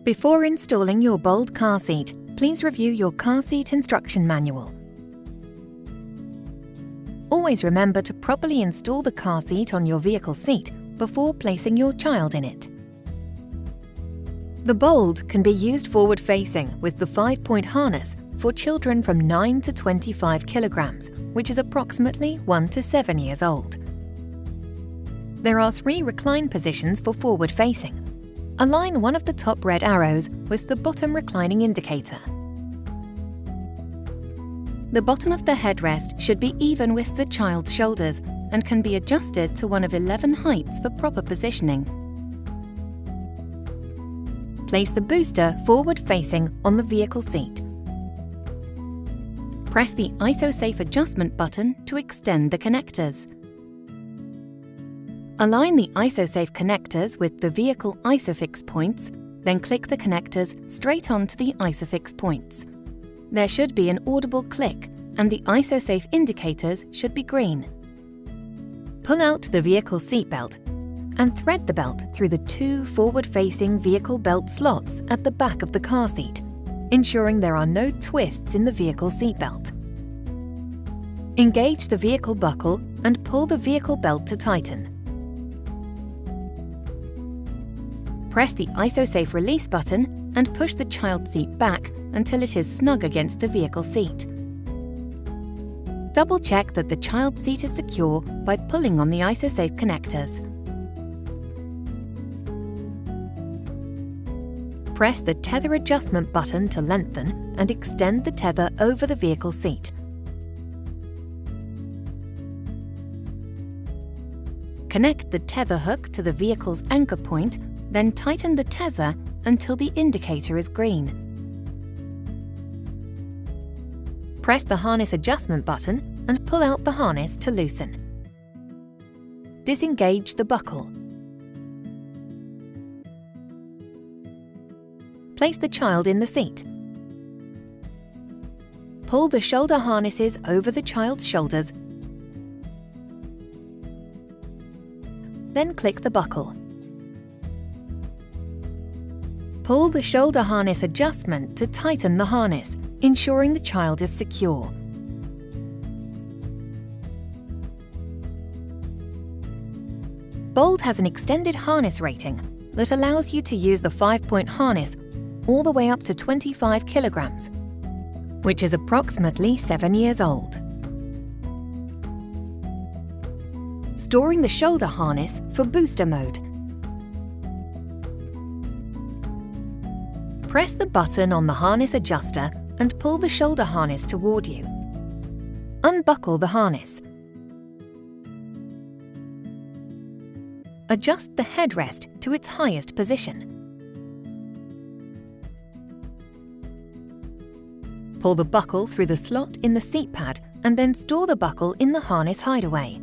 Before installing your Bold car seat, please review your car seat instruction manual. Always remember to properly install the car seat on your vehicle seat before placing your child in it. The Bold can be used forward-facing with the 5-point harness for children from 9 to 25 kilograms, which is approximately 1 to 7 years old. There are 3 recline positions for forward-facing. Align one of the top red arrows with the bottom reclining indicator. The bottom of the headrest should be even with the child's shoulders and can be adjusted to one of 11 heights for proper positioning. Place the booster forward-facing on the vehicle seat. Press the ISO-safe adjustment button to extend the connectors. Align the ISO-safe connectors with the vehicle ISOFIX points, then click the connectors straight onto the ISOFIX points. There should be an audible click and the ISO-safe indicators should be green. Pull out the vehicle seatbelt and thread the belt through the 2 forward-facing vehicle belt slots at the back of the car seat, ensuring there are no twists in the vehicle seatbelt. Engage the vehicle buckle and pull the vehicle belt to tighten. Press the ISO-safe release button and push the child seat back until it is snug against the vehicle seat. Double-check that the child seat is secure by pulling on the ISO-safe connectors. Press the tether adjustment button to lengthen and extend the tether over the vehicle seat. Connect the tether hook to the vehicle's anchor point, then tighten the tether until the indicator is green. Press the harness adjustment button and pull out the harness to loosen. Disengage the buckle. Place the child in the seat. Pull the shoulder harnesses over the child's shoulders. Then click the buckle. Pull the shoulder harness adjustment to tighten the harness, ensuring the child is secure. Bold has an extended harness rating that allows you to use the 5-point harness all the way up to 25 kilograms, which is approximately 7 years old. Storing the shoulder harness for booster mode. Press the button on the harness adjuster and pull the shoulder harness toward you. Unbuckle the harness. Adjust the headrest to its highest position. Pull the buckle through the slot in the seat pad and then store the buckle in the harness hideaway.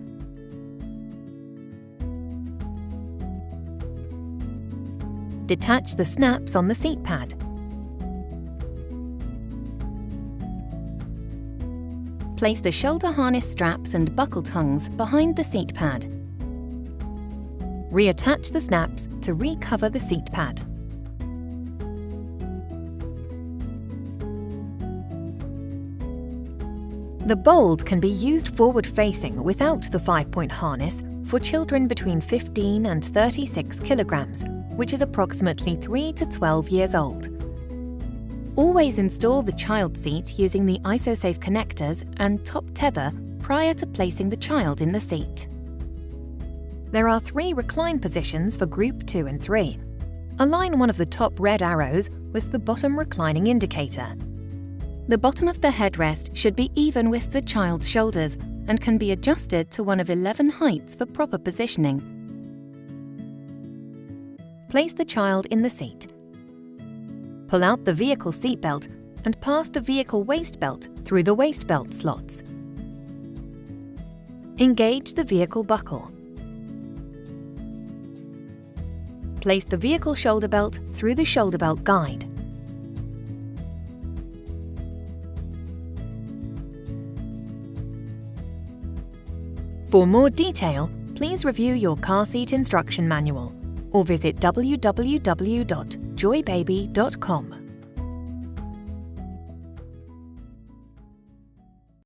Detach the snaps on the seat pad. Place the shoulder harness straps and buckle tongues behind the seat pad. Reattach the snaps to recover the seat pad. The Bold can be used forward-facing without the 5-point harness for children between 15 and 36 kilograms, which is approximately 3 to 12 years old. Always install the child seat using the ISO-safe connectors and top tether prior to placing the child in the seat. There are 3 recline positions for Group 2 and 3. Align one of the top red arrows with the bottom reclining indicator. The bottom of the headrest should be even with the child's shoulders and can be adjusted to one of 11 heights for proper positioning. Place the child in the seat. Pull out the vehicle seatbelt and pass the vehicle waist belt through the waist belt slots. Engage the vehicle buckle. Place the vehicle shoulder belt through the shoulder belt guide. For more detail, please review your car seat instruction manual. or visit www.joybaby.com.